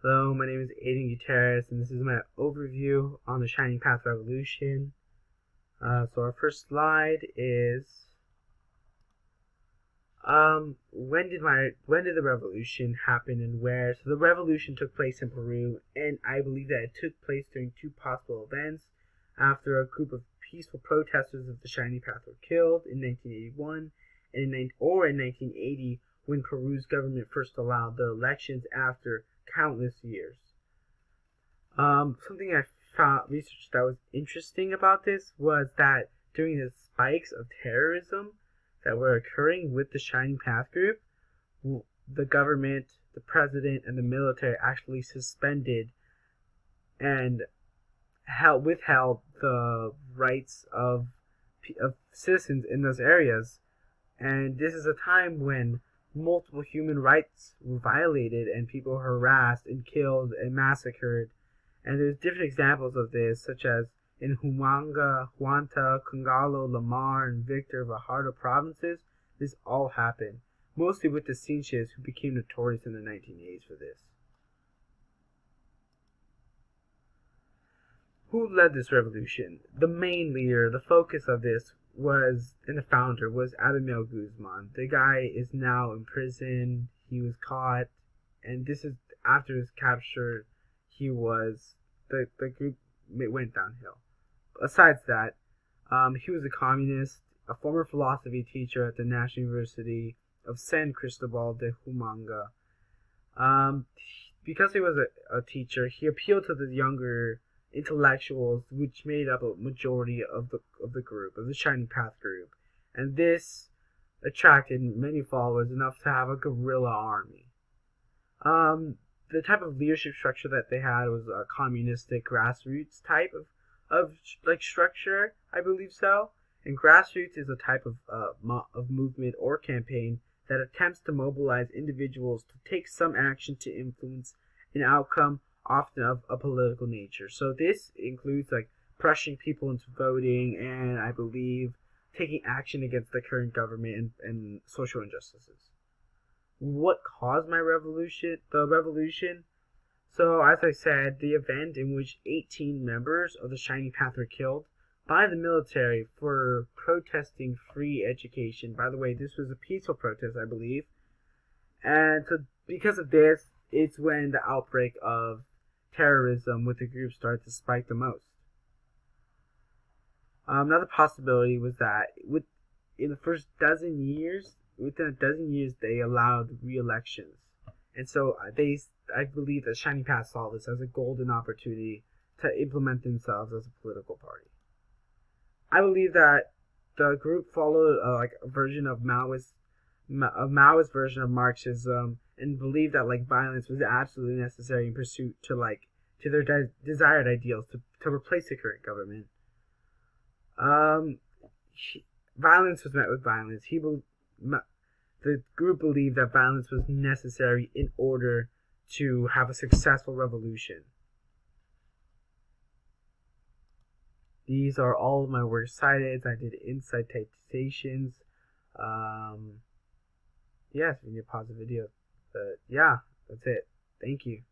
Hello, my name is Aiden Gutierrez, and this is my overview on the Shining Path Revolution. So our first slide is when did the revolution happen and where? So the revolution took place in Peru, and I believe that it took place during two possible events. After a group of peaceful protesters of the Shining Path were killed in 1981, and in 1980, when Peru's government first allowed the elections after countless years. Something I found research that was interesting about this was that during the spikes of terrorism that were occurring with the Shining Path group, the government, the president, and the military actually suspended and withheld the rights of citizens in those areas. And this is a time when multiple human rights were violated and people were harassed and killed and massacred. And there's different examples of this, such as in Huamanga, Huanta, Congalo, Lamar, and Victor Fajardo provinces. This all happened, mostly with the Tzinches, who became notorious in the 1980s for this. Who led this revolution? The main leader, the focus of this was, and the founder was Abimel Guzman. The guy is now in prison. He was caught, and this is after his capture. The group went downhill. Besides that, he was a communist, a former philosophy teacher at the National University of San Cristobal de Huamanga. Because he was a teacher, he appealed to the younger intellectuals, which made up a majority of the group, of the Shining Path group, and this attracted many followers, enough to have a guerrilla army. The type of leadership structure that they had was a communistic grassroots type of structure, I believe so. And grassroots is a type of movement or campaign that attempts to mobilize individuals to take some action to influence an outcome, often of a political nature. So this includes pressuring people into voting, and I believe taking action against the current government and social injustices. What caused the revolution? So, as I said, the event in which 18 members of the Shining Path were killed by the military for protesting free education. By the way, this was a peaceful protest, I believe. And so, because of this, it's when the outbreak of terrorism with the group started to spike the most. Another possibility was that within a dozen years, they allowed re-elections. And so I believe that Shining Path saw this as a golden opportunity to implement themselves as a political party. I believe that the group followed a version of Maoist version of Marxism, and believed that violence was absolutely necessary in pursuit to their desired ideals to replace the current government. Violence was met with violence. The group believed that violence was necessary in order to have a successful revolution. These are all of my works cited. I did insight citations. If you need to pause the video. But yeah, that's it. Thank you.